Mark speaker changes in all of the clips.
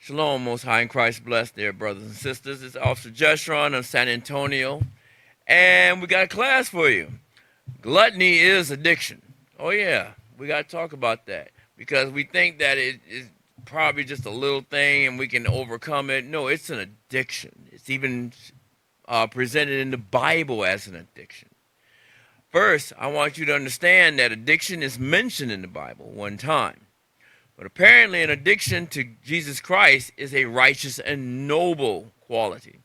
Speaker 1: Shalom, Most High in Christ blessed, dear brothers and sisters. It's Officer Jeshron of San Antonio, and we got a class for you. Gluttony is addiction. Oh yeah, we got to talk about that because we think that it is probably just a little thing and we can overcome it. No, it's an addiction. It's even presented in the Bible as an addiction. First, I want you to understand that addiction is mentioned in the Bible one time. But apparently an addiction to Jesus Christ is a righteous and noble quality.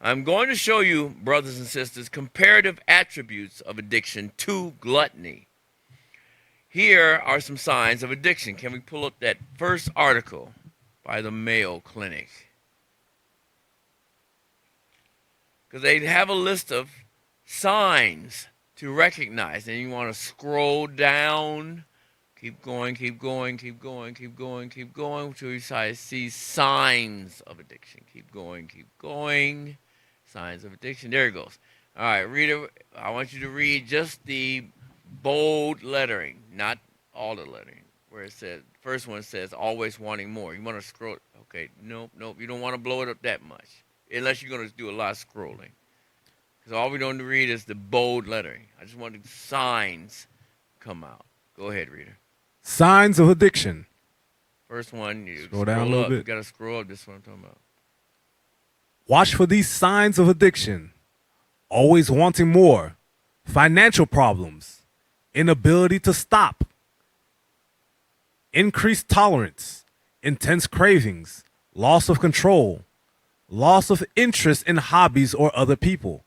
Speaker 1: I'm going to show you, brothers and sisters, comparative attributes of addiction to gluttony. Here are some signs of addiction. Can we pull up that first article by the Mayo Clinic? Because they have a list of signs to recognize, and you want to scroll down. Keep going, keep going, keep going, keep going, keep going until you see signs of addiction. Keep going. Signs of addiction. There it goes. All right, reader, I want you to read just the bold lettering, not all the lettering, where it says, first one says, always wanting more. You want to scroll. Okay, nope. You don't want to blow it up that much, unless you're going to do a lot of scrolling. Because all we don't read is the bold lettering. I just want the signs come out. Go ahead, reader.
Speaker 2: Signs of addiction.
Speaker 1: First one, you
Speaker 2: scroll down a little bit.
Speaker 1: You got to scroll up. This is what I'm talking about.
Speaker 2: Watch for these signs of addiction. Always wanting more. Financial problems. Inability to stop. Increased tolerance. Intense cravings. Loss of control. Loss of interest in hobbies or other people.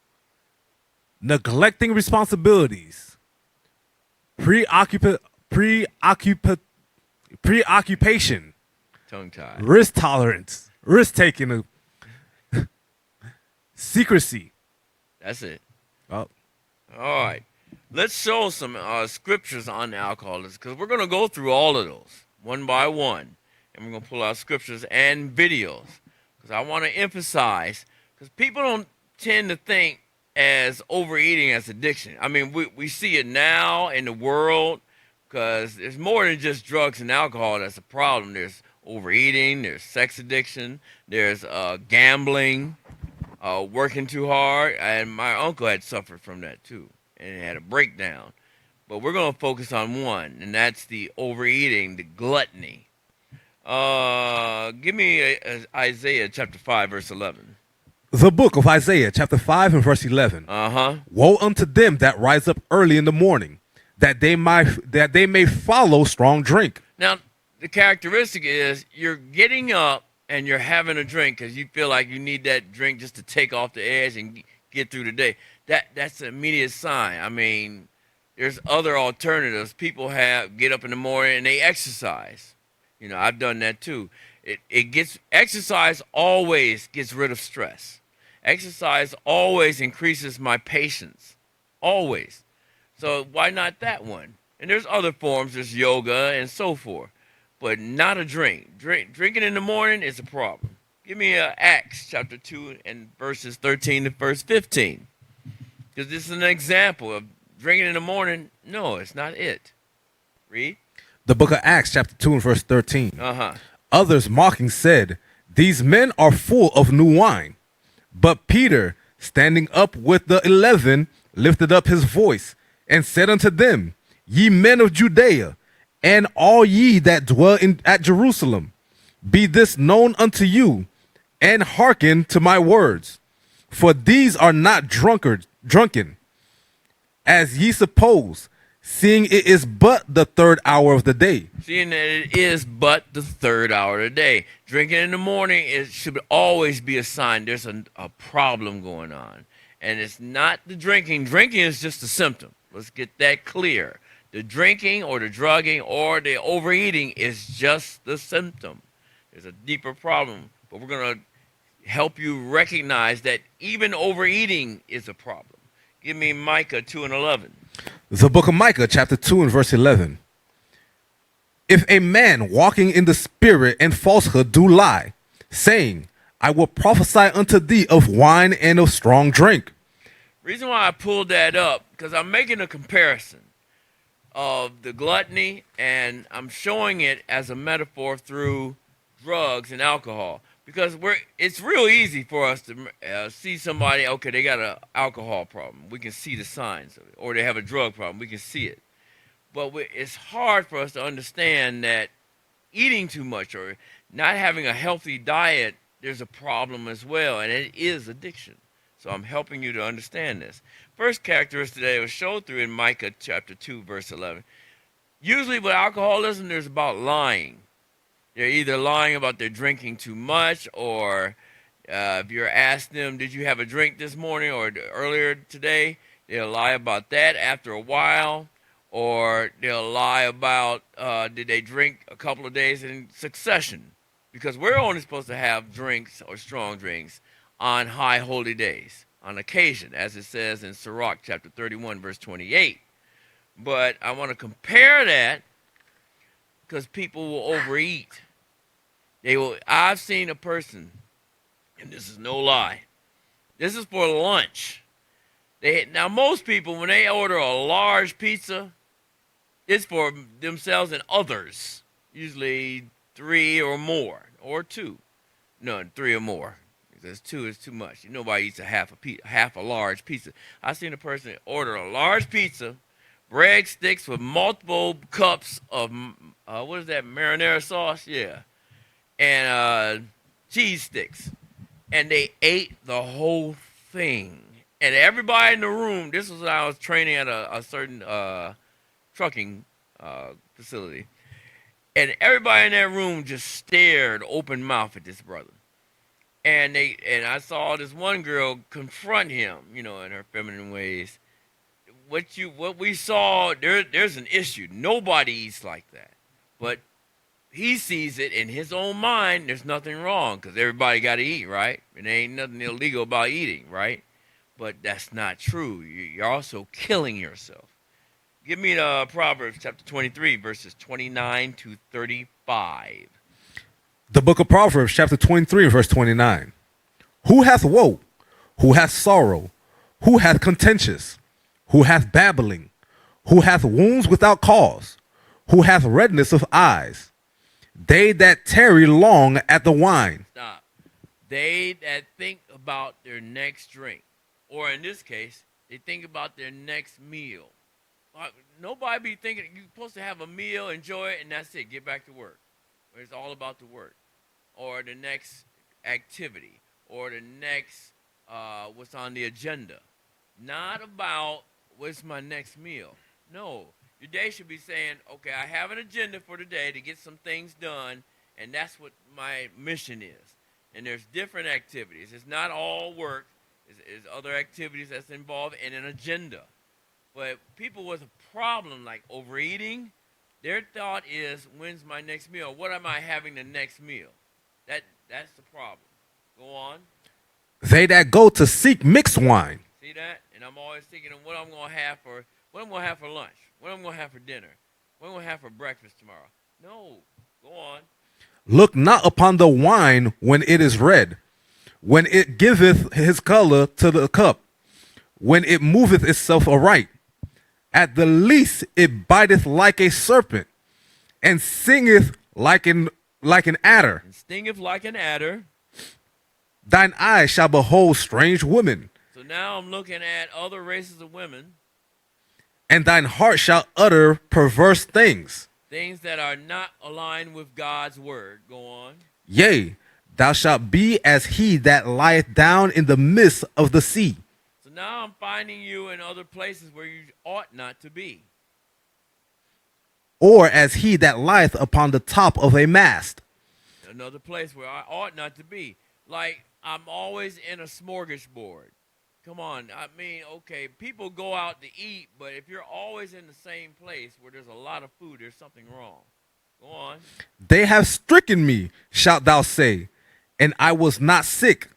Speaker 2: Neglecting responsibilities. Preoccupation.
Speaker 1: Tongue tied.
Speaker 2: Risk tolerance. Risk taking. Secrecy.
Speaker 1: That's it.
Speaker 2: Oh.
Speaker 1: All right. Let's show some scriptures on alcoholism, because we're going to go through all of those one by one. And we're going to pull out scriptures and videos. Because I want to emphasize, because people don't tend to think as overeating as addiction. I mean, we see it now in the world, because there's more than just drugs and alcohol that's a problem. There's overeating, there's sex addiction, there's gambling, working too hard. And my uncle had suffered from that too, and had a breakdown. But we're going to focus on one, and that's the overeating, the gluttony. Give me Isaiah chapter 5, verse 11.
Speaker 2: The book of Isaiah chapter 5 and verse 11. Woe unto them that rise up early in the morning, that they may follow strong drink.
Speaker 1: Now, the characteristic is you're getting up and you're having a drink because you feel like you need that drink just to take off the edge and get through the day. That's an immediate sign. I mean, there's other alternatives. People get up in the morning and they exercise. You know, I've done that too. Exercise always gets rid of stress. Exercise always increases my patience. Always. So why not that one? And there's other forms, there's yoga and so forth. But not a drink. Drinking in the morning is a problem. Give me Acts chapter 2 and verses 13 to verse 15. Because this is an example of drinking in the morning. No, it's not it. Read.
Speaker 2: The book of Acts chapter 2 and verse 13.
Speaker 1: Uh-huh.
Speaker 2: Others mocking said, These men are full of new wine. But Peter, standing up with the 11, lifted up his voice and said unto them, Ye men of Judea, and all ye that dwell at Jerusalem, be this known unto you, and hearken to my words. For these are not drunken, as ye suppose, seeing it is but the third hour of the day.
Speaker 1: Seeing that it is but the third hour of the day. Drinking in the morning, it should always be a sign there's a problem going on. And it's not the drinking. Drinking is just a symptom. Let's get that clear. The drinking or the drugging or the overeating is just the symptom. There's a deeper problem. But we're going to help you recognize that even overeating is a problem. Give me Micah 2 and 11.
Speaker 2: The book of Micah, chapter 2 and verse 11. If a man walking in the spirit and falsehood do lie, saying, I will prophesy unto thee of wine and of strong drink.
Speaker 1: Reason why I pulled that up, because I'm making a comparison of the gluttony, and I'm showing it as a metaphor through drugs and alcohol, because it's real easy for us to see somebody, okay, they got an alcohol problem. We can see the signs of it. Or they have a drug problem. We can see it. But it's hard for us to understand that eating too much or not having a healthy diet, there's a problem as well, and it is addiction. So I'm helping you to understand this. First characteristic today was showed through in Micah chapter 2, verse 11. Usually with alcoholism, there's about lying. They're either lying about their drinking too much, or if you're asking them, did you have a drink this morning or earlier today, they'll lie about that after a while. Or they'll lie about did they drink a couple of days in succession. Because we're only supposed to have drinks or strong drinks on high holy days, on occasion, as it says in Sarak chapter 31, verse 28. But I want to compare that because people will overeat. I've seen a person, and this is no lie, this is for lunch. Now most people, when they order a large pizza, it's for themselves and others, usually 3 or more, or 2. No, 3 or more. Because 2 is too much. Nobody eats a half a large pizza. I've seen a person order a large pizza, breadsticks with multiple cups of, what is that, marinara sauce? Yeah. And cheese sticks. And they ate the whole thing. And everybody in the room, this was when I was training at a certain trucking facility, and everybody in that room just stared open mouth at this brother. And I saw this one girl confront him, in her feminine ways. What we saw, there's an issue. Nobody eats like that, but he sees it in his own mind. There's nothing wrong because everybody got to eat, right? And there ain't nothing illegal about eating, right? But that's not true. You're also killing yourself. Give me the Proverbs chapter 23, verses 29 to 35.
Speaker 2: The book of Proverbs, chapter 23, verse 29. Who hath woe? Who hath sorrow? Who hath contentious? Who hath babbling? Who hath wounds without cause? Who hath redness of eyes? They that tarry long at the wine.
Speaker 1: Stop. They that think about their next drink. Or in this case, they think about their next meal. Nobody be thinking you're supposed to have a meal, enjoy it, and that's it. Get back to work. It's all about the work, or the next activity, or the next what's on the agenda. Not about what's my next meal. No, your day should be saying, okay, I have an agenda for today to get some things done, and that's what my mission is. And there's different activities. It's not all work. It's other activities that's involved in an agenda. But people with a problem like overeating, their thought is, when's my next meal? What am I having the next meal? That's the problem. Go on.
Speaker 2: They that go to seek mixed wine.
Speaker 1: See that? And I'm always thinking of what I'm gonna have for lunch, what I'm gonna have for dinner, what I'm gonna have for breakfast tomorrow. No, go on.
Speaker 2: Look not upon the wine when it is red, when it giveth his color to the cup, when it moveth itself aright. At the least it biteth like a serpent, and singeth like an adder.
Speaker 1: And stingeth like an adder.
Speaker 2: Thine eyes shall behold strange women.
Speaker 1: So now I'm looking at other races of women.
Speaker 2: And thine heart shall utter perverse things.
Speaker 1: Things that are not aligned with God's word. Go on.
Speaker 2: Yea, thou shalt be as he that lieth down in the midst of the sea.
Speaker 1: So now I'm finding you in other places where you ought not to be.
Speaker 2: Or as he that lieth upon the top of a mast.
Speaker 1: Another place where I ought not to be. Like, I'm always in a smorgasbord. Come on, I mean, okay, people go out to eat, but if you're always in the same place where there's a lot of food, there's something wrong. Go on.
Speaker 2: They have stricken me, shalt thou say, and I was not sick.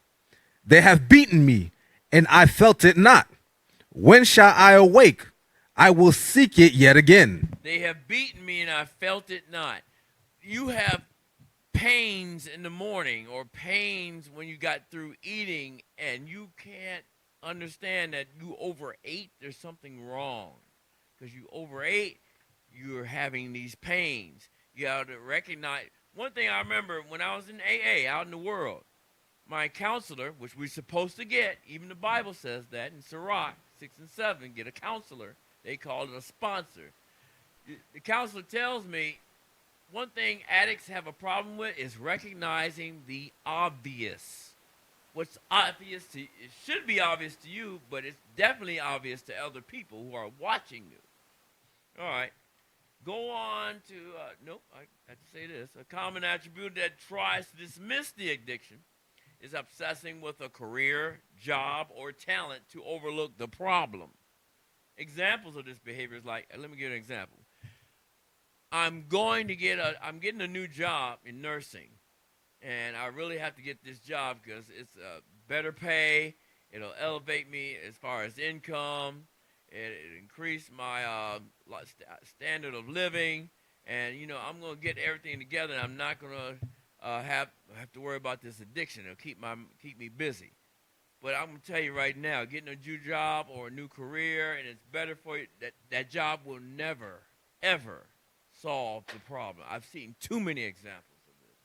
Speaker 2: They have beaten me, and I felt it not. When shall I awake? I will seek it yet again.
Speaker 1: They have beaten me, and I felt it not. You have pains in the morning or pains when you got through eating, and you can't understand that you overate. There's something wrong because you overate. You're having these pains. You have to recognize One thing I remember when I was in AA out in the world, my counselor, which we're supposed to get, even the Bible says that in Sarak 6 and 7, get a counselor. They call it a sponsor. The counselor tells me one thing addicts have a problem with is recognizing the obvious. What's obvious to it should be obvious to you, but it's definitely obvious to other people who are watching you. All right. Go on to, nope, I have to say this. A common attribute that tries to dismiss the addiction is obsessing with a career, job, or talent to overlook the problem. Examples of this behavior is like, let me give you an example. I'm getting a new job in nursing, and I really have to get this job because it's better pay. It'll elevate me as far as income. It increase my standard of living, and I'm gonna get everything together. And I'm not gonna have to worry about this addiction. It'll keep me busy. But I'm gonna tell you right now, getting a new job or a new career, and it's better for you. That job will never, ever solve the problem. I've seen too many examples of this.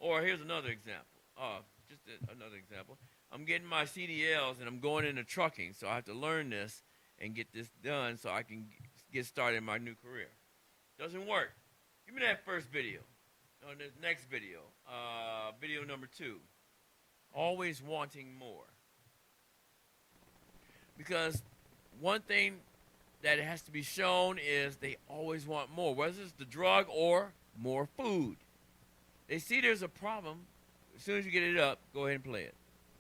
Speaker 1: Or here's another example. Another example. I'm getting my CDLs, and I'm going into trucking, so I have to learn this and get this done so I can get started in my new career. Doesn't work. Give me that first video. No, the next video. Video number 2. Always wanting more. Because one thing that has to be shown is they always want more, whether it's the drug or more food. They see there's a problem. As soon as you get it up, go ahead and play it.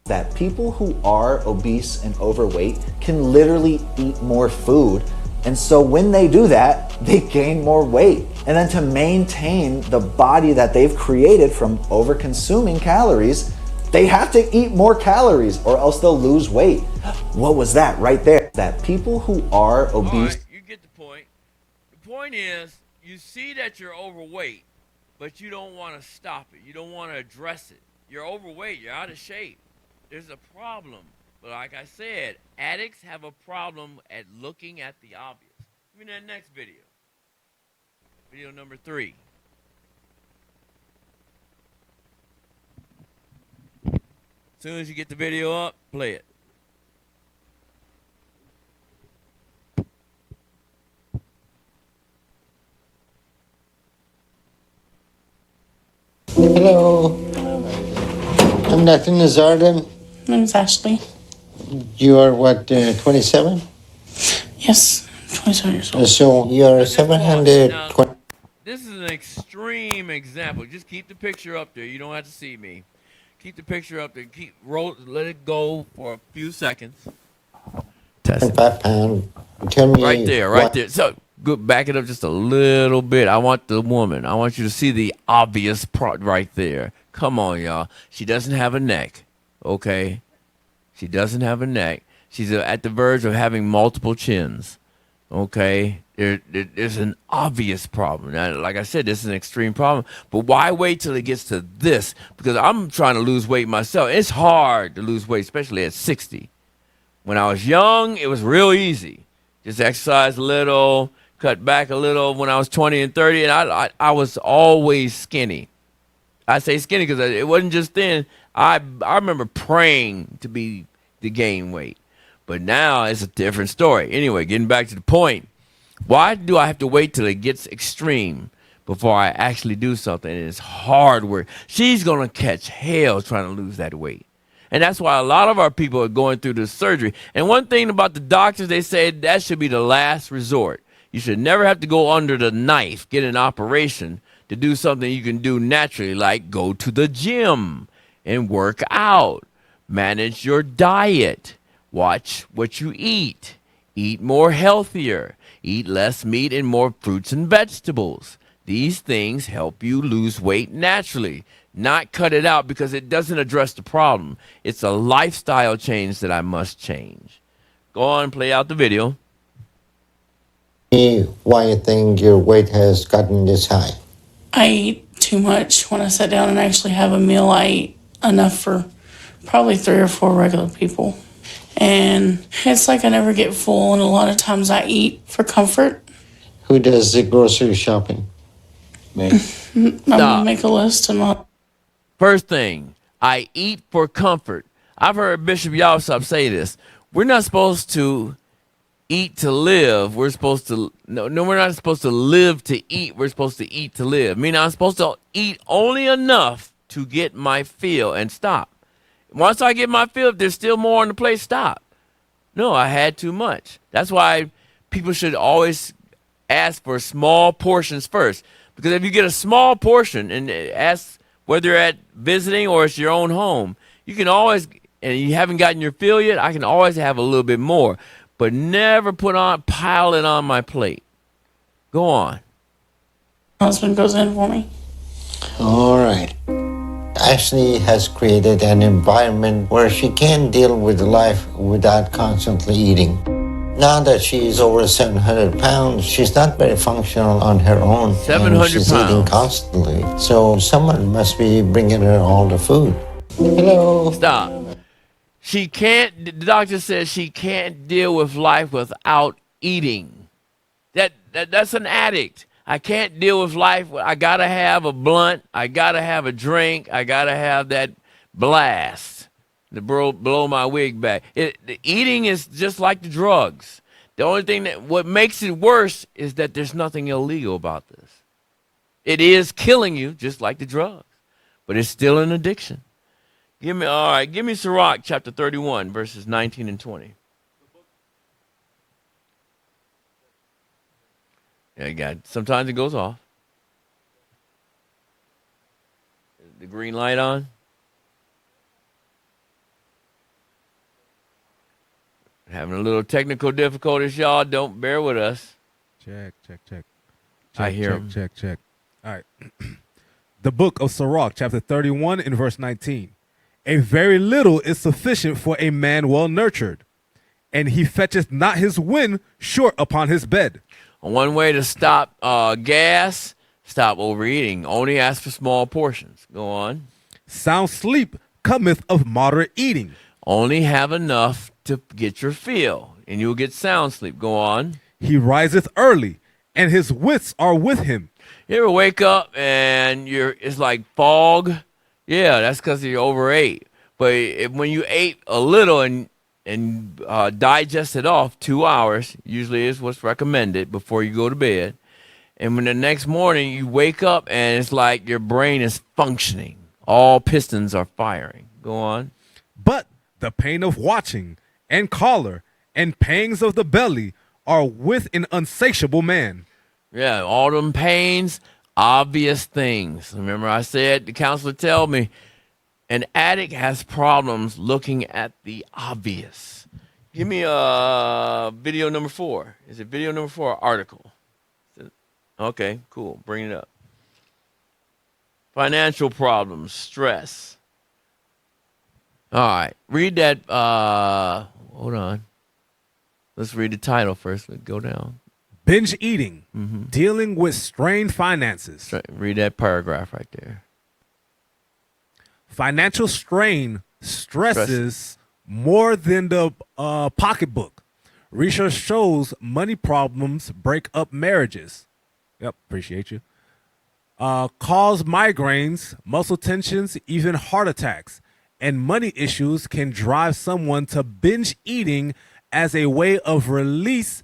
Speaker 3: That people who are obese and overweight can literally eat more food. And so when they do that, they gain more weight. And then to maintain the body that they've created from over-consuming calories, they have to eat more calories or else they'll lose weight. What was that right there? That people who are obese...
Speaker 1: All right, you get the point. The point is, you see that you're overweight, but you don't want to stop it. You don't want to address it. You're overweight. You're out of shape. There's a problem. But like I said, addicts have a problem at looking at the obvious. Give me that next video. Video number 3. As soon as you get the video up, play it.
Speaker 4: Hello. I'm Nathaniel Zardan.
Speaker 5: My name's Ashley.
Speaker 4: You are what, 27?
Speaker 5: Yes, 27 years old.
Speaker 4: So you're 720.
Speaker 1: Now, this is an extreme example. Just keep the picture up there. You don't have to see me. Keep the picture up there. Let it go for a few seconds. Test it.
Speaker 4: 5 pound. Tell me.
Speaker 1: Right there. So back it up just a little bit. I want the woman. I want you to see the obvious part right there. Come on, y'all. She doesn't have a neck. Okay? She doesn't have a neck. She's at the verge of having multiple chins. Okay? There's an obvious problem. Now, like I said, this is an extreme problem. But why wait till it gets to this? Because I'm trying to lose weight myself. It's hard to lose weight, especially at 60. When I was young, it was real easy. Just exercise a little, cut back a little when I was 20 and 30, and I was always skinny. I say skinny because it wasn't just thin. I remember praying to gain weight. But now it's a different story. Anyway, getting back to the point. Why do I have to wait till it gets extreme before I actually do something? And it's hard work. She's going to catch hell trying to lose that weight. And that's why a lot of our people are going through this surgery. And one thing about the doctors, they say that should be the last resort. You should never have to go under the knife, get an operation to do something you can do naturally, like go to the gym and work out, manage your diet, watch what you eat, eat more healthier, eat less meat and more fruits and vegetables. These things help you lose weight naturally, not cut it out because it doesn't address the problem. It's a lifestyle change that I must change. Go on, play out the video.
Speaker 4: Why you think your weight has gotten this high?
Speaker 5: I eat too much. When I sit down and actually have a meal, I eat enough for probably 3 or 4 regular people. And it's like I never get full, and a lot of times I eat for comfort.
Speaker 4: Who does the grocery shopping?
Speaker 5: I'm going to
Speaker 1: Stop.
Speaker 5: make a list and I'll.
Speaker 1: First thing, I eat for comfort. I've heard Bishop Yalsop say this. We're not supposed to eat to live. We're supposed to, no, we're not supposed to live to eat. We're supposed to eat to live. Meaning I'm supposed to eat only enough to get my fill and stop. Once I get my fill, if there's still more on the plate, stop. No, I had too much. That's why people should always ask for small portions first. Because if you get a small portion and ask whether you're at visiting or it's your own home, you can always, and you haven't gotten your fill yet, I can always have a little bit more. But never pile it on my plate. Go on.
Speaker 5: Husband goes in for me.
Speaker 4: All right. Ashley has created an environment where she can deal with life without constantly eating. Now that she's over 700 pounds, she's not very functional on her own.
Speaker 1: 700
Speaker 4: and she's eating
Speaker 1: pounds.
Speaker 4: constantly. So someone must be bringing her all the food. Hello.
Speaker 1: Stop. She can't, the doctor says she can't deal with life without eating. That's an addict. I can't deal with life. I got to have a blunt. I got to have a drink. I got to have that blast to blow my wig back. The eating is just like the drugs. The only thing what makes it worse is that there's nothing illegal about this. It is killing you just like the drugs, but it's still an addiction. Give me Sarak chapter 31, verses 19 and 20. Yeah, sometimes it goes off. The green light on. Having a little technical difficulties, y'all. Don't bear with us.
Speaker 2: Check.
Speaker 1: I hear 'em.
Speaker 2: Check. All right. The book of Sarak, chapter 31, in verse 19. A very little is sufficient for a man well nurtured, and he fetcheth not his wind short upon his bed.
Speaker 1: One way to stop gas, stop overeating. Only ask for small portions. Go on.
Speaker 2: Sound sleep cometh of moderate eating.
Speaker 1: Only have enough to get your fill, and you'll get sound sleep. Go on.
Speaker 2: He riseth early, and his wits are with him.
Speaker 1: You ever wake up and it's like fog? Yeah, that's because you overate. But when you ate a little and digest it off, 2 hours usually is what's recommended before you go to bed. And when the next morning you wake up and it's like your brain is functioning. All pistons are firing. Go on.
Speaker 2: But the pain of watching, and choler, and pangs of the belly are with an unsatiable man.
Speaker 1: Yeah, all them pains, obvious things. Remember I said, the counselor told me, an addict has problems looking at the obvious. Give me video number 4. Is it video number 4 or article? Okay, cool. Bring it up. Financial problems, stress. All right. Read that. Hold on. Let's read the title first. Let's go down.
Speaker 2: Binge eating, dealing with strained finances.
Speaker 1: Read that paragraph right there.
Speaker 2: Financial strain stresses more than the pocketbook. Research shows money problems break up marriages. Yep, appreciate you. Cause migraines, muscle tensions, even heart attacks. And money issues can drive someone to binge eating as a way of release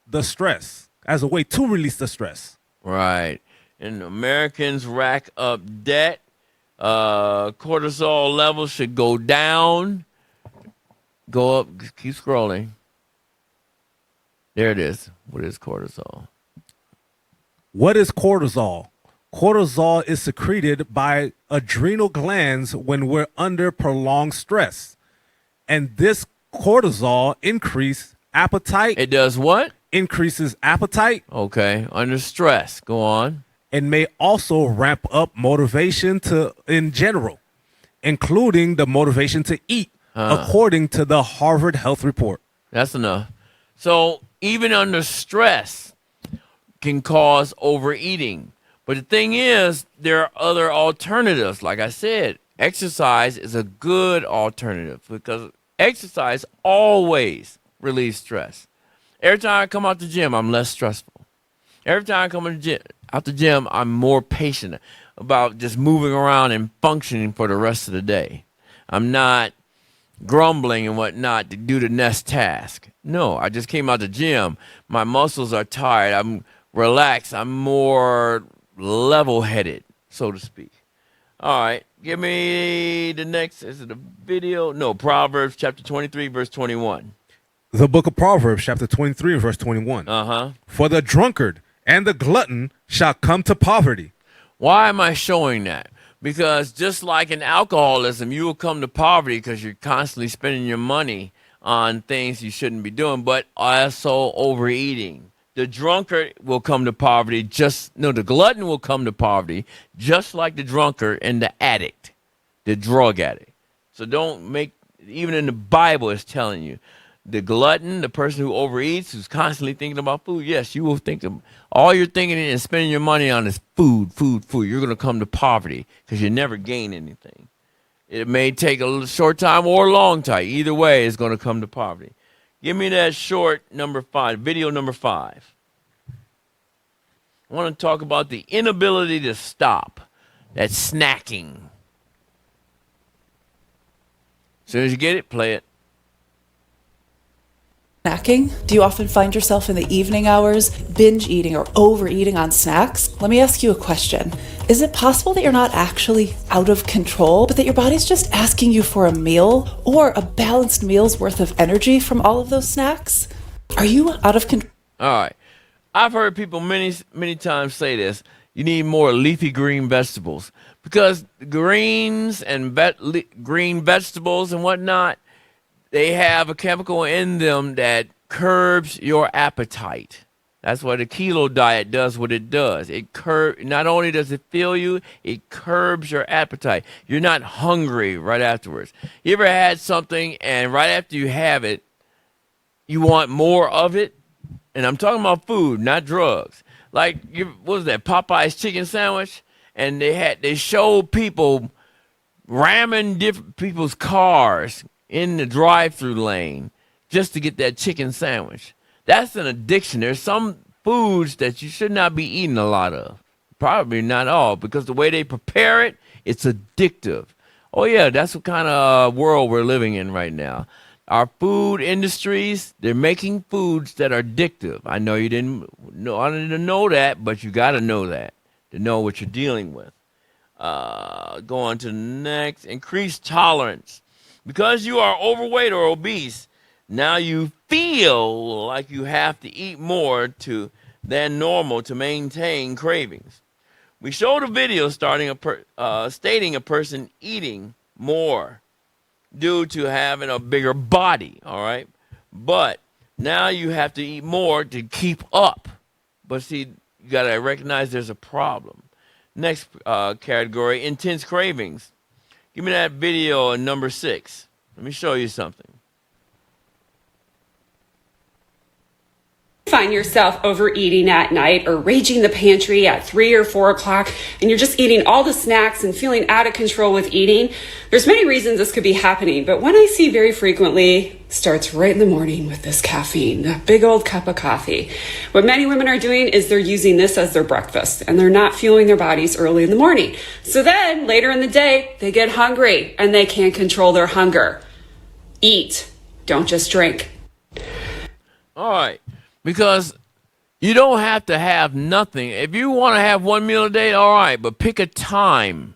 Speaker 2: the stress, as a way to release the stress.
Speaker 1: Right. And Americans rack up debt. Cortisol levels should go down. Go up. Keep scrolling. There it is. What is cortisol?
Speaker 2: What is cortisol? Cortisol is secreted by adrenal glands when we're under prolonged stress. And this cortisol increases appetite.
Speaker 1: It does what?
Speaker 2: Increases appetite.
Speaker 1: Okay. Under stress. Go on.
Speaker 2: And may also ramp up motivation in general, including the motivation to eat, according to the Harvard Health Report.
Speaker 1: That's enough. So even under stress can cause overeating. But the thing is, there are other alternatives. Like I said, exercise is a good alternative because exercise always relieves stress. Every time I come out the gym, I'm less stressful. Every time I come to the gym, Out the gym, I'm more patient about just moving around and functioning for the rest of the day. I'm not grumbling and whatnot to do the next task. No, I just came out the gym. My muscles are tired. I'm relaxed. I'm more level-headed, so to speak. All right, give me the next. Is it a video? No, Proverbs chapter 23, verse 21.
Speaker 2: The book of Proverbs, chapter 23, verse 21. For the drunkard and the glutton shall come to poverty.
Speaker 1: Why am I showing that? Because just like in alcoholism, you will come to poverty because you're constantly spending your money on things you shouldn't be doing, but also overeating. The drunkard will come to poverty the glutton will come to poverty just like the drunkard and the addict, the drug addict. So don't make, even in the Bible it's telling you, the glutton, the person who overeats, who's constantly thinking about food, yes, you will think of all you're thinking and spending your money on is food. You're going to come to poverty because you never gain anything. It may take a short time or a long time. Either way, it's going to come to poverty. Give me that short number 5, video number 5. I want to talk about the inability to stop, that snacking. As soon as you get it, play it.
Speaker 6: Snacking? Do you often find yourself in the evening hours binge eating or overeating on snacks? Let me ask you a question. Is it possible that you're not actually out of control, but that your body's just asking you for a meal or a balanced meal's worth of energy from all of those snacks? Are you out of control?
Speaker 1: All right. I've heard people many times say this. You need more leafy green vegetables because greens and green vegetables and whatnot, they have a chemical in them that curbs your appetite. That's why the keto diet does what it does. Not only does it fill you, it curbs your appetite. You're not hungry right afterwards. You ever had something and right after you have it, you want more of it? And I'm talking about food, not drugs. Like, what was that, Popeye's chicken sandwich? And they showed people ramming different people's cars in the drive-through lane just to get that chicken sandwich. That's an addiction. There's some foods that you should not be eating a lot of. Probably not all, because the way they prepare it, it's addictive. Oh yeah, that's what kind of world we're living in right now. Our food industries, they're making foods that are addictive. I know you didn't know that, but you got to know that to know what you're dealing with. Go on to the next. Increased tolerance. Because you are overweight or obese, now you feel like you have to eat more than normal to maintain cravings. We showed a video stating a person eating more due to having a bigger body, all right? But now you have to eat more to keep up. But see, you got to recognize there's a problem. Next category, intense cravings. Give me that video number 6. Let me show you something.
Speaker 7: Find yourself overeating at night or raging the pantry at 3 or 4 o'clock and you're just eating all the snacks and feeling out of control with eating. There's many reasons this could be happening, but one I see very frequently starts right in the morning with this caffeine, the big old cup of coffee. What many women are doing is they're using this as their breakfast and they're not fueling their bodies early in the morning. So then later in the day, they get hungry and they can't control their hunger. Eat, don't just drink.
Speaker 1: All right. Because you don't have to have nothing. If you want to have one meal a day, all right, but pick a time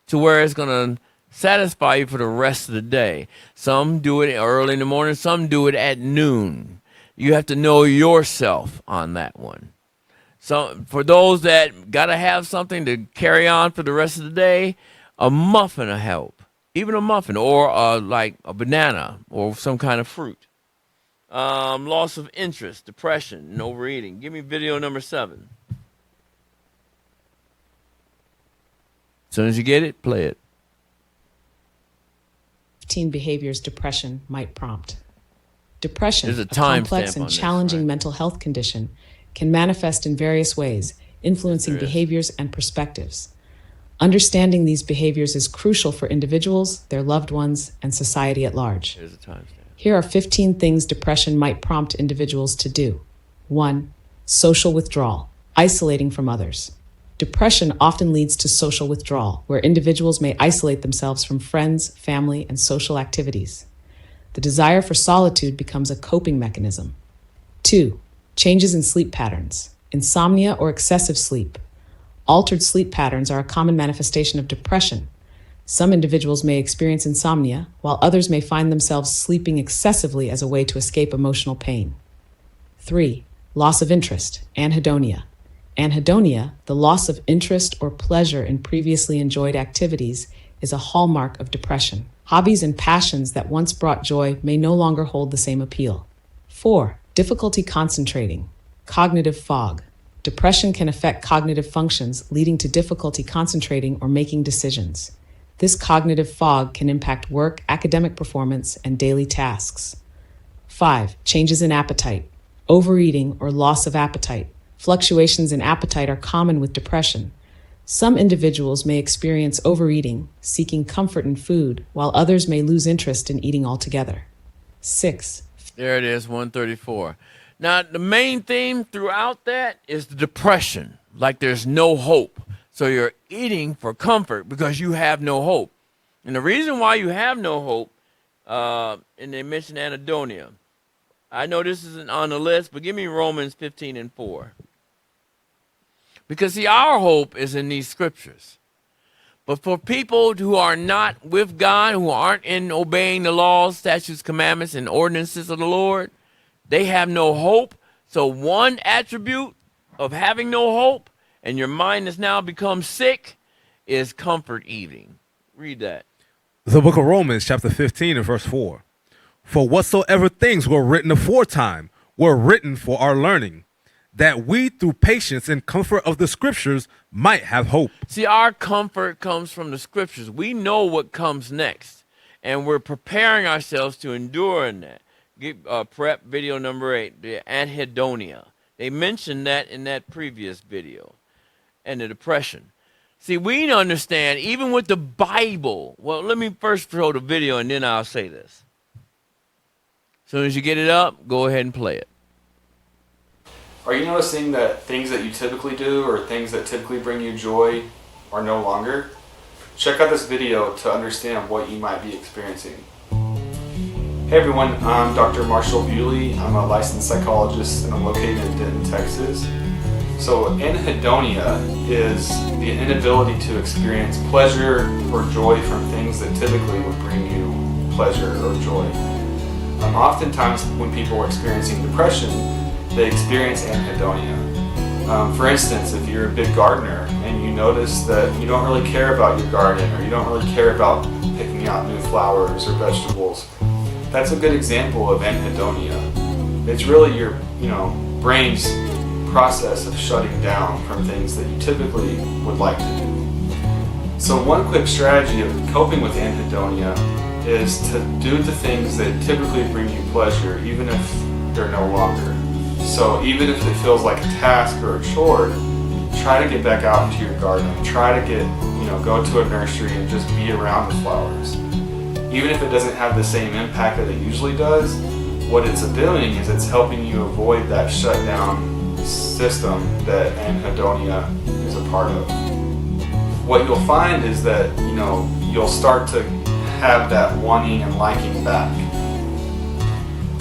Speaker 1: to where it's going to satisfy you for the rest of the day. Some do it early in the morning. Some do it at noon. You have to know yourself on that one. So for those that got to have something to carry on for the rest of the day, a muffin will help. Even a muffin or like a banana or some kind of fruit. Loss of interest, depression, and overeating. Give me video number 7. As soon as you get it, play it.
Speaker 8: 15 behaviors depression might prompt. Depression,
Speaker 1: There's a
Speaker 8: a
Speaker 1: time
Speaker 8: complex
Speaker 1: stamp on
Speaker 8: and
Speaker 1: this,
Speaker 8: challenging
Speaker 1: right?
Speaker 8: mental health condition, can manifest in various ways, influencing
Speaker 1: There is.
Speaker 8: behaviors and perspectives. Understanding these behaviors is crucial for individuals, their loved ones, and society at large.
Speaker 1: There's a time stamp.
Speaker 8: Here are 15 things depression might prompt individuals to do. 1. Social withdrawal. Isolating from others. Depression often leads to social withdrawal, where individuals may isolate themselves from friends, family, and social activities. The desire for solitude becomes a coping mechanism. 2. Changes in sleep patterns. Insomnia or excessive sleep. Altered sleep patterns are a common manifestation of depression. Some individuals may experience insomnia, while others may find themselves sleeping excessively as a way to escape emotional pain. 3. Loss of interest, anhedonia. Anhedonia, the loss of interest or pleasure in previously enjoyed activities, is a hallmark of depression. Hobbies and passions that once brought joy may no longer hold the same appeal. 4. Difficulty concentrating, cognitive fog. Depression can affect cognitive functions, leading to difficulty concentrating or making decisions. This cognitive fog can impact work, academic performance, and daily tasks. 5. Changes in appetite, overeating or loss of appetite. Fluctuations in appetite are common with depression. Some individuals may experience overeating, seeking comfort in food, while others may lose interest in eating altogether. 6.
Speaker 1: There it is, 134. Now, the main theme throughout that is the depression, like there's no hope. So you're eating for comfort because you have no hope. And the reason why you have no hope, and they mentioned anhedonia. I know this isn't on the list, but give me Romans 15:4. Because, see, our hope is in these scriptures. But for people who are not with God, who aren't in obeying the laws, statutes, commandments, and ordinances of the Lord, they have no hope. So one attribute of having no hope, and your mind has now become sick, is comfort eating. Read that.
Speaker 2: The book of Romans, chapter 15 and verse 4. For whatsoever things were written aforetime were written for our learning, that we through patience and comfort of the scriptures might have hope.
Speaker 1: See, our comfort comes from the scriptures. We know what comes next, and we're preparing ourselves to endure in that. Prep video number 8, the anhedonia. They mentioned that in that previous video, and the depression. See, we understand, even with the Bible. Well, let me first show the video, and then I'll say this. As soon as you get it up, go ahead and play it.
Speaker 9: Are you noticing that things that you typically do or things that typically bring you joy are no longer? Check out this video to understand what you might be experiencing. Hey everyone, I'm Dr. Marshall Bewley. I'm a licensed psychologist and I'm located in Denton, Texas. So anhedonia is the inability to experience pleasure or joy from things that typically would bring you pleasure or joy. Oftentimes when people are experiencing depression, they experience anhedonia. For instance, if you're a big gardener and you notice that you don't really care about your garden or you don't really care about picking out new flowers or vegetables, that's a good example of anhedonia. It's really your brain's process of shutting down from things that you typically would like to do. So one quick strategy of coping with anhedonia is to do the things that typically bring you pleasure, even if they're no longer. So even if it feels like a task or a chore, try to get back out into your garden. Try to go to a nursery and just be around the flowers. Even if it doesn't have the same impact that it usually does, what it's doing is it's helping you avoid that shutdown system that anhedonia is a part of. What you'll find is that you'll start to have that wanting and liking back.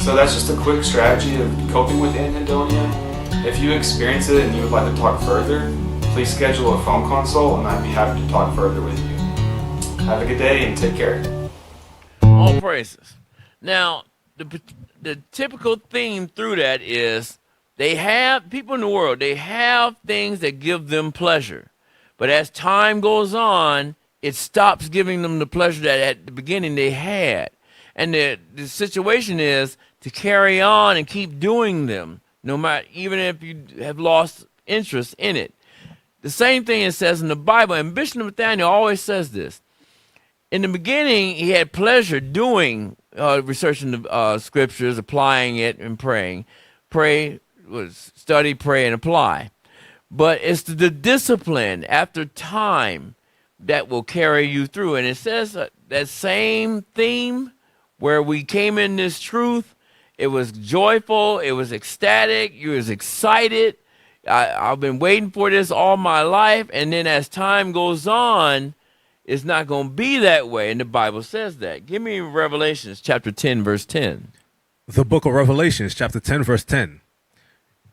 Speaker 9: So that's just a quick strategy of coping with anhedonia. If you experience it and you would like to talk further, please schedule a phone consult and I'd be happy to talk further with you. Have a good day and take care.
Speaker 1: All praises. Now, the typical theme through that is people in the world, they have things that give them pleasure. But as time goes on, it stops giving them the pleasure that at the beginning they had. And the situation is to carry on and keep doing them, no matter, even if you have lost interest in it. The same thing it says in the Bible, and Bishop Nathaniel always says this. In the beginning, he had pleasure doing researching the scriptures, applying it, and praying. Study, pray, and apply. But it's the discipline after time that will carry you through. And it says that same theme where we came in this truth, it was joyful, it was ecstatic, you was excited, I've been waiting for this all my life, and then as time goes on, it's not going to be that way, and the Bible says that. Give me Revelations chapter 10, verse 10.
Speaker 2: The book of Revelations, chapter 10, verse 10.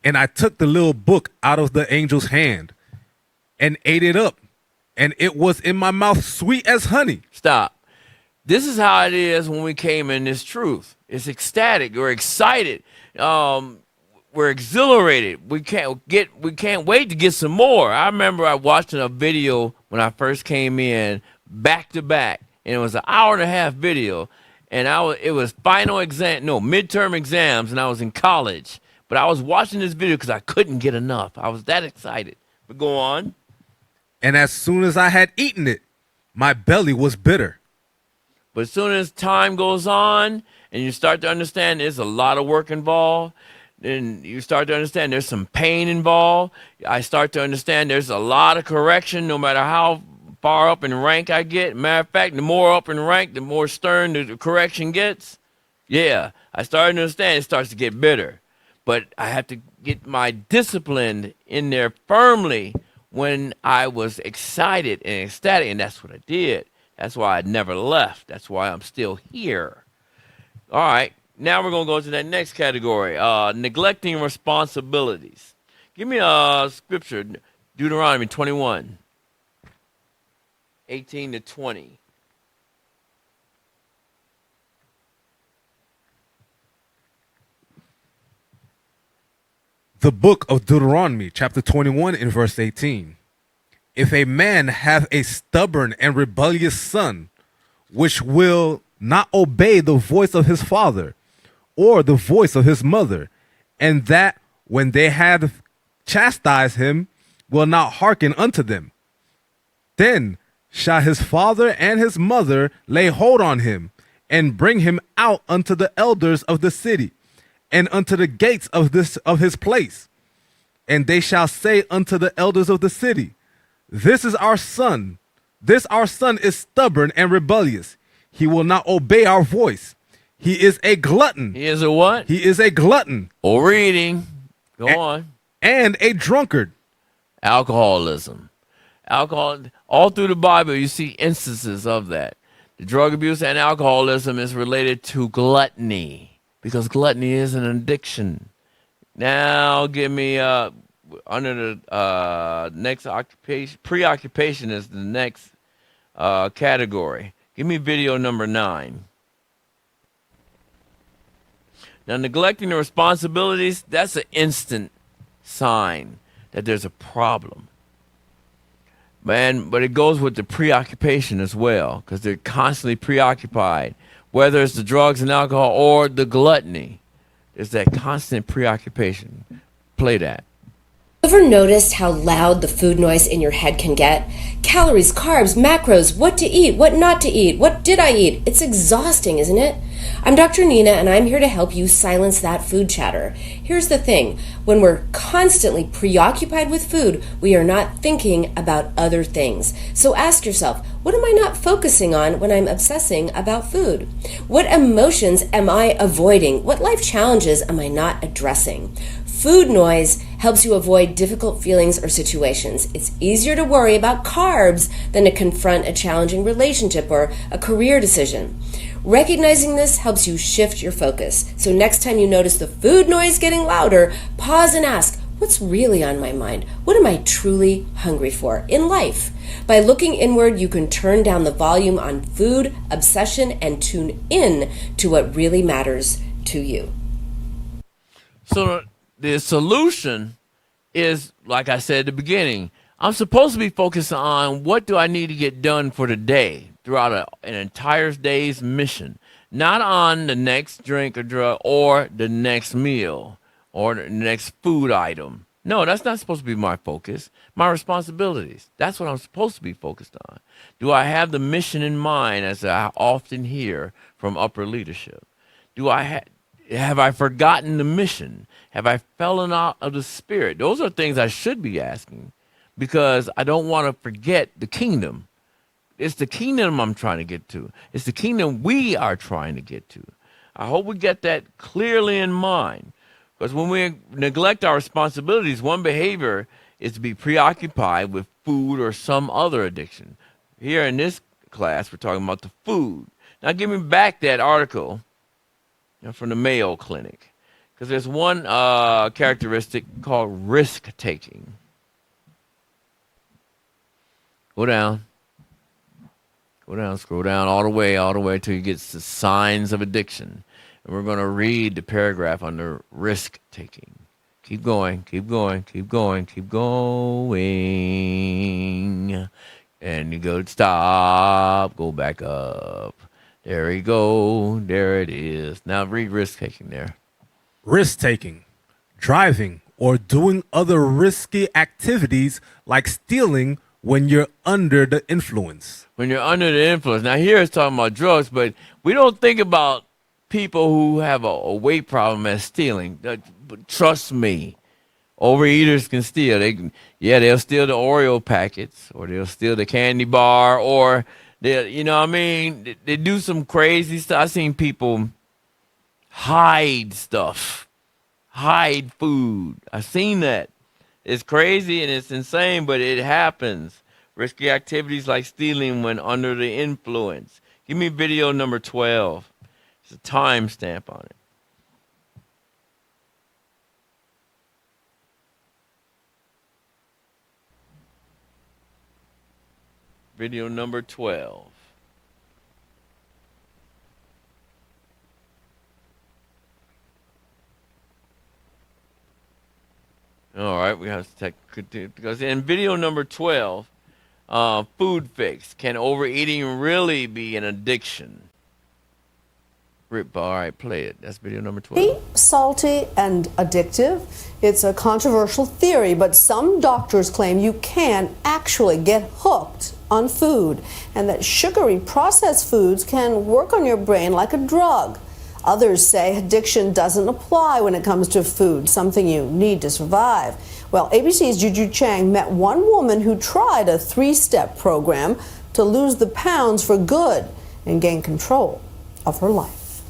Speaker 2: And I took the little book out of the angel's hand and ate it up, and it was in my mouth sweet as honey.
Speaker 1: Stop. This is how it is when we came in this truth. It's ecstatic. We're excited. We're exhilarated. We can't wait to get some more. I remember I watched a video when I first came in, back to back, and it was an hour and a half video, and it was midterm exams, and I was in college. But I was watching this video because I couldn't get enough. I was that excited. But go on.
Speaker 2: And as soon as I had eaten it, my belly was bitter.
Speaker 1: But as soon as time goes on and you start to understand there's a lot of work involved, then you start to understand there's some pain involved. I start to understand there's a lot of correction no matter how far up in rank I get. Matter of fact, the more up in rank, the more stern the correction gets. Yeah, I started to understand it starts to get bitter. But I have to get my discipline in there firmly when I was excited and ecstatic, and that's what I did. That's why I never left. That's why I'm still here. All right, now we're going to go to that next category, neglecting responsibilities. Give me a scripture, Deuteronomy 21, 18 to 20.
Speaker 2: The book of Deuteronomy, chapter 21, in verse 18. If a man have a stubborn and rebellious son, which will not obey the voice of his father or the voice of his mother, and that when they have chastised him will not hearken unto them, then shall his father and his mother lay hold on him and bring him out unto the elders of the city and unto the gates of his place. And they shall say unto the elders of the city, This is our son. This our son is stubborn and rebellious. He will not obey our voice. He is a glutton.
Speaker 1: He is a what?
Speaker 2: He is a glutton.
Speaker 1: Overeating. Go on.
Speaker 2: And a drunkard.
Speaker 1: Alcoholism. Alcohol. All through the Bible, you see instances of that. The drug abuse and alcoholism is related to gluttony, because gluttony is an addiction. Now give me under the next occupation, preoccupation is the next category. Give me video number 9. Now, neglecting the responsibilities, that's an instant sign that there's a problem. But it goes with the preoccupation as well, because they're constantly preoccupied. Whether it's the drugs and alcohol or the gluttony, there's that constant preoccupation. Play that.
Speaker 10: Ever noticed how loud the food noise in your head can get? Calories, carbs, macros, what to eat, what not to eat, what did I eat? It's exhausting, isn't it? I'm Dr. Nina, and I'm here to help you silence that food chatter. Here's the thing. When we're constantly preoccupied with food, we are not thinking about other things. So ask yourself, what am I not focusing on when I'm obsessing about food? What emotions am I avoiding? What life challenges am I not addressing? Food noise helps you avoid difficult feelings or situations. It's easier to worry about carbs than to confront a challenging relationship or a career decision. Recognizing this helps you shift your focus. So next time you notice the food noise getting louder, pause and ask, what's really on my mind? What am I truly hungry for in life? By looking inward, you can turn down the volume on food obsession and tune in to what really matters to you.
Speaker 1: So the solution is, like I said at the beginning, I'm supposed to be focused on what do I need to get done for the day throughout an entire day's mission, not on the next drink or drug or the next meal or the next food item. No, that's not supposed to be my focus. My responsibilities. That's what I'm supposed to be focused on. Do I have the mission in mind, as I often hear from upper leadership? Have I forgotten the mission? Have I fallen out of the spirit? Those are things I should be asking, because I don't want to forget the kingdom. It's the kingdom I'm trying to get to. It's the kingdom we are trying to get to. I hope we get that clearly in mind. Because when we neglect our responsibilities, one behavior is to be preoccupied with food or some other addiction. Here in this class, we're talking about the food. Now, give me back that article from the Mayo Clinic, because there's one characteristic called risk-taking. Go down, scroll down all the way till you get to signs of addiction. And we're going to read the paragraph under risk-taking. Keep going. And you go stop, go back up. There you go. There it is. Now read risk-taking there.
Speaker 2: Risk-taking, driving, or doing other risky activities like stealing when you're under the influence.
Speaker 1: When you're under the influence. Now here it's talking about drugs, but we don't think about people who have a weight problem as stealing. But trust me, overeaters can steal. They'll steal the Oreo packets, or they'll steal the candy bar, or they do some crazy stuff. I've seen people hide stuff, hide food. I've seen that. It's crazy and it's insane, but it happens. Risky activities like stealing when under the influence. Give me video number 12. There's a timestamp on it. Video number 12. All right, we have to take, because in video number 12, food fix. Can overeating really be an addiction? All right, play it. That's video number 12.
Speaker 11: Salty and addictive. It's a controversial theory, but some doctors claim you can actually get hooked on food, and that sugary processed foods can work on your brain like a drug. Others say addiction doesn't apply when it comes to food, something you need to survive. Well, ABC's Juju Chang met one woman who tried a 3-step program to lose the pounds for good and gain control of her life.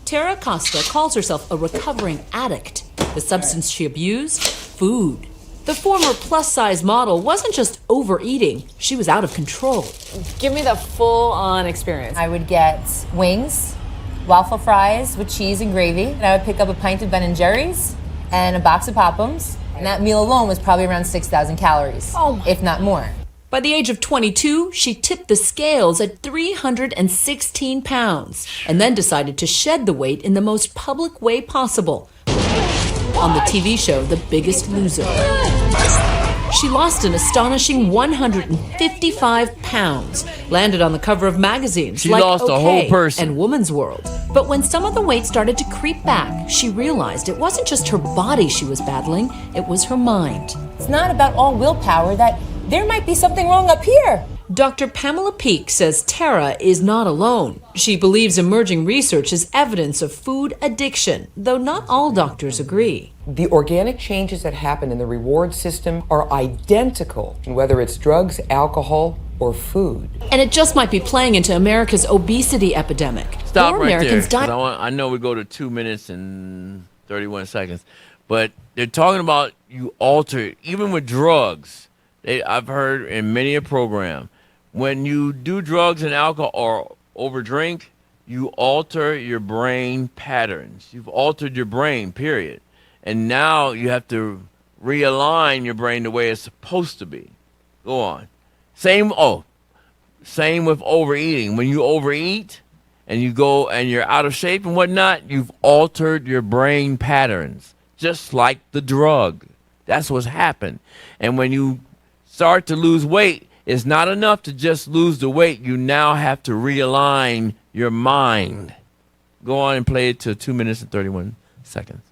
Speaker 12: Tara Costa calls herself a recovering addict. The substance she abused? Food. The former plus-size model wasn't just overeating, she was out of control.
Speaker 13: Give me the full-on experience. I would get wings, waffle fries with cheese and gravy, and I would pick up a pint of Ben & Jerry's and a box of Pop-Ums, and that meal alone was probably around 6,000 calories, if not more.
Speaker 12: By the age of 22, she tipped the scales at 316 pounds and then decided to shed the weight in the most public way possible on the TV show The Biggest Loser. She lost an astonishing 155 pounds, landed on the cover of magazines
Speaker 1: she
Speaker 12: like
Speaker 1: lost
Speaker 12: OK
Speaker 1: a whole person.
Speaker 12: and Woman's World. But when some of the weight started to creep back, she realized it wasn't just her body she was battling, it was her mind.
Speaker 13: It's not about all willpower, that there might be something wrong up here.
Speaker 12: Dr. Pamela Peake says Tara is not alone. She believes emerging research is evidence of food addiction, though not all doctors agree.
Speaker 14: The organic changes that happen in the reward system are identical, whether it's drugs, alcohol, or food.
Speaker 12: And it just might be playing into America's obesity epidemic.
Speaker 1: Stop
Speaker 12: More
Speaker 1: right
Speaker 12: Americans
Speaker 1: there. I know we go to 2 minutes and 31 seconds, but they're talking about you alter, even with drugs. I've heard in many a program, when you do drugs and alcohol or overdrink, you alter your brain patterns. You've altered your brain, period. And now you have to realign your brain the way it's supposed to be. Go on. Same with overeating. When you overeat and you go and you're out of shape and whatnot, you've altered your brain patterns, just like the drug. That's what's happened. And when you start to lose weight, it's not enough to just lose the weight. You now have to realign your mind. Go on and play it to 2 minutes and 31 seconds.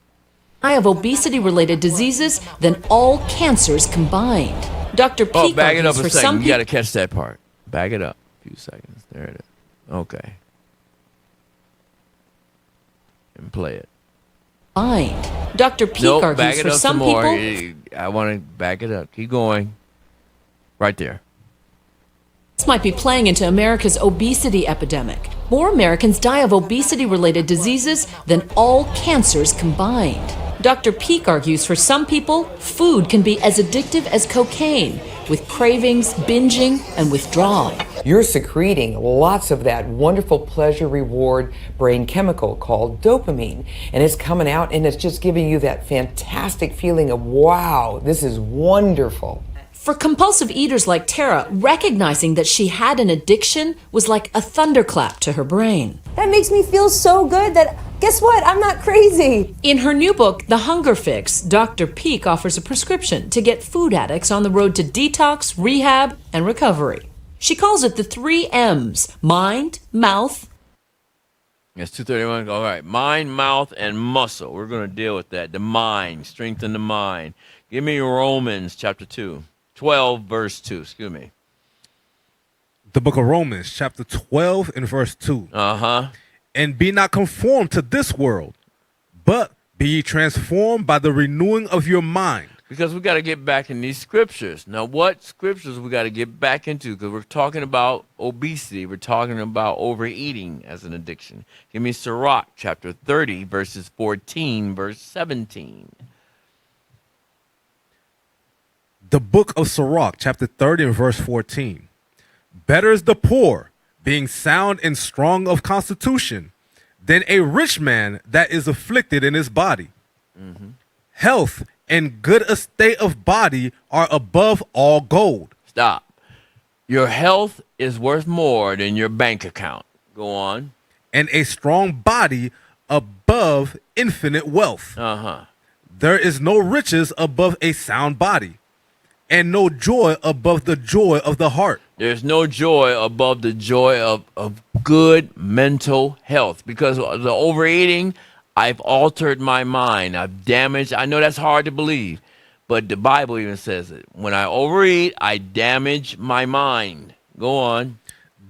Speaker 12: I have obesity-related diseases than all cancers combined. Dr. Peake
Speaker 1: back it up
Speaker 12: argues
Speaker 1: a
Speaker 12: for some
Speaker 1: second. You
Speaker 12: people.
Speaker 1: got to catch that part. Back it up a few seconds. There it is. Okay. And play it.
Speaker 12: Mind. Dr. Peake
Speaker 1: Nope,
Speaker 12: argues
Speaker 1: back it
Speaker 12: for
Speaker 1: up
Speaker 12: some
Speaker 1: some more.
Speaker 12: people.
Speaker 1: I want to back it up. Keep going. Right there.
Speaker 12: This might be playing into America's obesity epidemic. More Americans die of obesity-related diseases than all cancers combined. Dr. Peak argues for some people, food can be as addictive as cocaine, with cravings, binging, and withdrawal.
Speaker 14: You're secreting lots of that wonderful pleasure reward brain chemical called dopamine. And it's coming out and it's just giving you that fantastic feeling of, wow, this is wonderful.
Speaker 12: For compulsive eaters like Tara, recognizing that she had an addiction was like a thunderclap to her brain.
Speaker 11: That makes me feel so good that, guess what, I'm not crazy.
Speaker 12: In her new book, The Hunger Fix, Dr. Peak offers a prescription to get food addicts on the road to detox, rehab, and recovery. She calls it the 3 M's: mind, mouth.
Speaker 1: That's 231. All right. Mind, mouth, and muscle. We're going to deal with that. The mind. Strengthen the mind. Give me Romans chapter 2. 12, verse 2. Excuse me.
Speaker 2: The book of Romans, chapter 12 and verse 2. And be not conformed to this world, but be ye transformed by the renewing of your mind.
Speaker 1: Because we got to get back in these scriptures. Now, what scriptures we got to get back into? Because we're talking about obesity. We're talking about overeating as an addiction. Give me Sarak, chapter 30, verses 14, verse 17.
Speaker 2: The book of Sarak, chapter 30 and verse 14. Better is the poor, being sound and strong of constitution, than a rich man that is afflicted in his body. Health and good estate of body are above all gold.
Speaker 1: Stop. Your health is worth more than your bank account. Go on.
Speaker 2: And a strong body above infinite wealth. There is no riches above a sound body, and no joy above the joy of the heart.
Speaker 1: There's no joy above the joy of good mental health. Because of the overeating, I've altered my mind. I've damaged. I know that's hard to believe, but the Bible even says it. When I overeat, I damage my mind. Go on.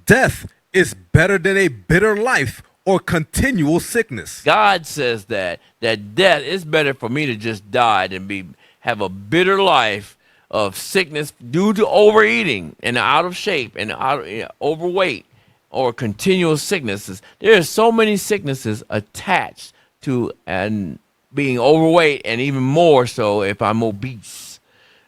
Speaker 2: Death is better than a bitter life or continual sickness.
Speaker 1: God says that death is better for me to just die than have a bitter life of sickness due to overeating and out of shape and overweight or continual sicknesses. There are so many sicknesses attached to and being overweight, and even more so if I'm obese.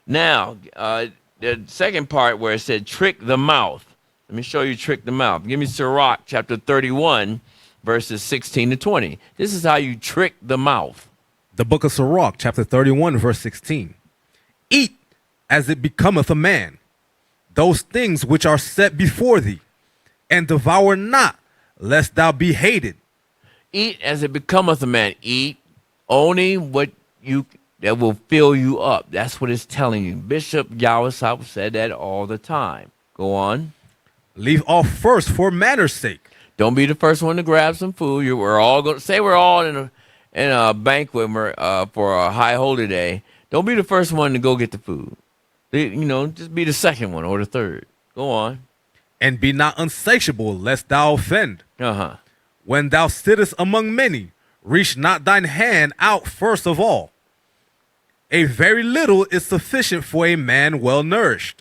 Speaker 1: Now, the second part where it said trick the mouth. Let me show you trick the mouth. Give me Sarak chapter 31, verses 16 to 20. This is how you trick the mouth.
Speaker 2: The book of Sarak chapter 31, verse 16. Eat as it becometh a man, those things which are set before thee, and devour not, lest thou be hated.
Speaker 1: Eat as it becometh a man. Eat only what that will fill you up. That's what it's telling you. Bishop Asaph said that all the time. Go on.
Speaker 2: Leave off first for manners' sake.
Speaker 1: Don't be the first one to grab some food. We're all going to say we're all in a banquet for a high holy day. Don't be the first one to go get the food. Just be the second one or the third. Go on.
Speaker 2: And be not unsatiable, lest thou offend. When thou sittest among many, reach not thine hand out first of all. A very little is sufficient for a man well nourished,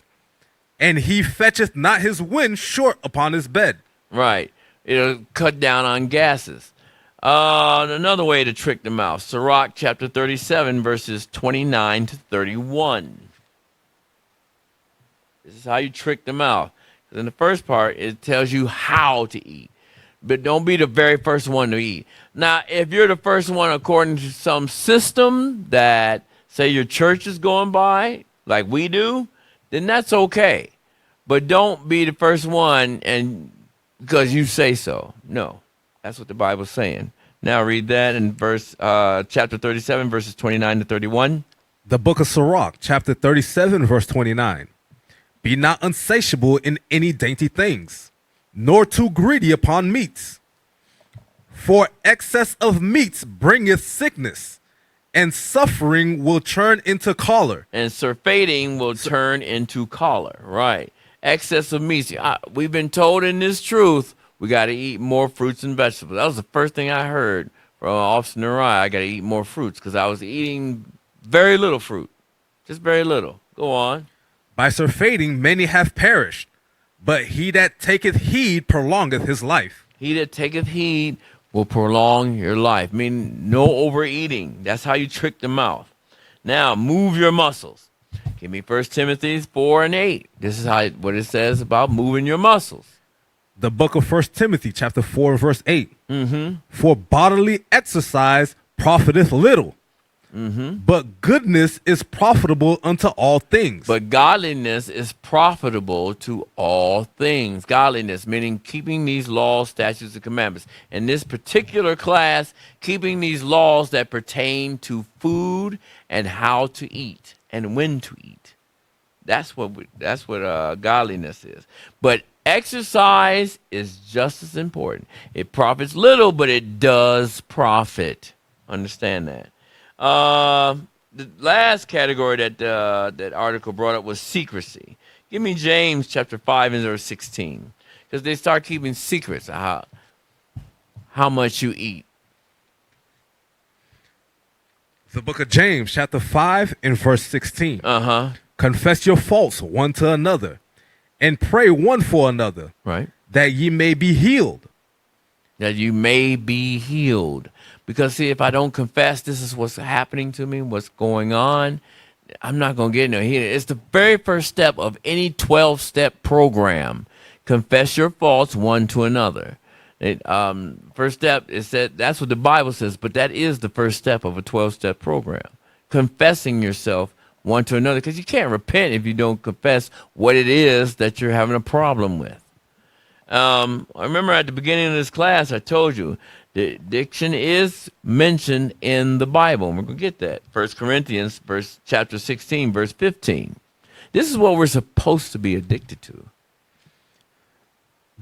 Speaker 2: and he fetcheth not his wind short upon his bed.
Speaker 1: Right. It'll cut down on gases. Another way to trick the mouth. Sarak chapter 37, verses 29 to 31. This is how you trick the mouth. In the first part, it tells you how to eat. But don't be the very first one to eat. Now, if you're the first one according to some system that, say, your church is going by, like we do, then that's okay. But don't be the first one and because you say so. No, that's what the Bible's saying. Now read that in chapter 37, verses 29 to 31.
Speaker 2: The book of Sarak, chapter 37, verse 29. Be not unsatiable in any dainty things, nor too greedy upon meats. For excess of meats bringeth sickness, and suffering will turn into choler.
Speaker 1: And surfeiting will turn into choler, right. Excess of meats. We've been told in this truth, we got to eat more fruits and vegetables. That was the first thing I heard from Officer Nariah. I got to eat more fruits because I was eating very little fruit. Just very little. Go on.
Speaker 2: By surfeiting, many have perished. But he that taketh heed prolongeth his life.
Speaker 1: He that taketh heed will prolong your life. Meaning no overeating. That's how you trick the mouth. Now, move your muscles. Give me 1 Timothy 4:8. This is what it says about moving your muscles.
Speaker 2: The book of 1 Timothy chapter 4 verse 8. For bodily exercise profiteth little, but goodness is profitable unto all things.
Speaker 1: But godliness is profitable to all things. Godliness, meaning keeping these laws, statutes, and commandments. In this particular class, keeping these laws that pertain to food and how to eat and when to eat. That's what godliness is. But exercise is just as important. It profits little, but it does profit. Understand that. The last category that article brought up was secrecy. Give me James chapter 5 and verse 16. Because they start keeping secrets of how much you eat.
Speaker 2: The book of James chapter 5 and verse 16. Confess your faults one to another, and pray one for another,
Speaker 1: right,
Speaker 2: that ye may be healed.
Speaker 1: That you may be healed. Because, see, if I don't confess, this is what's happening to me, what's going on, I'm not going to get no healing. It's the very first step of any 12-step program. Confess your faults one to another. First step is that's what the Bible says, but that is the first step of a 12-step program. Confessing yourself one to another, because you can't repent if you don't confess what it is that you're having a problem with. I remember at the beginning of this class, I told you the addiction is mentioned in the Bible. And we're going to get that. 1 Corinthians chapter 16, verse 15. This is what we're supposed to be addicted to.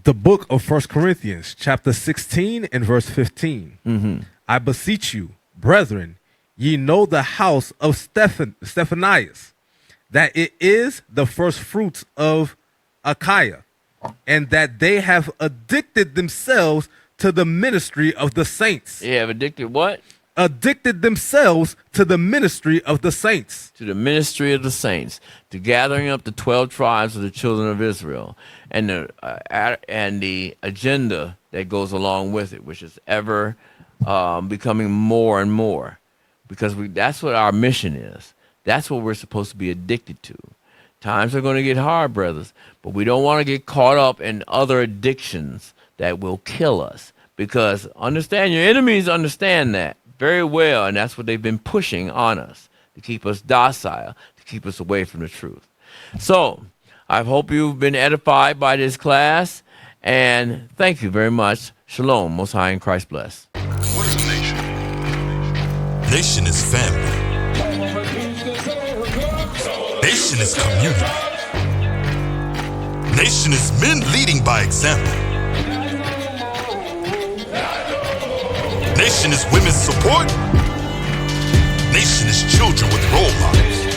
Speaker 2: The book of 1 Corinthians chapter 16 and verse 15. I beseech you, brethren, ye know the house of Stephanias, that it is the first fruits of Achaia, and that they have addicted themselves to the ministry of the saints.
Speaker 1: They have addicted what?
Speaker 2: Addicted themselves to the ministry of the saints.
Speaker 1: To the ministry of the saints, to gathering up the 12 tribes of the children of Israel, and the agenda that goes along with it, which is ever becoming more and more, because that's what our mission is. That's what we're supposed to be addicted to. Times are going to get hard, brothers, but we don't want to get caught up in other addictions that will kill us, because understand, your enemies understand that very well, and that's what they've been pushing on us, to keep us docile, to keep us away from the truth. So I hope you've been edified by this class, and thank you very much. Shalom, Most High in Christ bless.
Speaker 15: What is a nation? Nation is family. Nation is community. Nation is men leading by example. Nation is women's support. Nation is children with role models.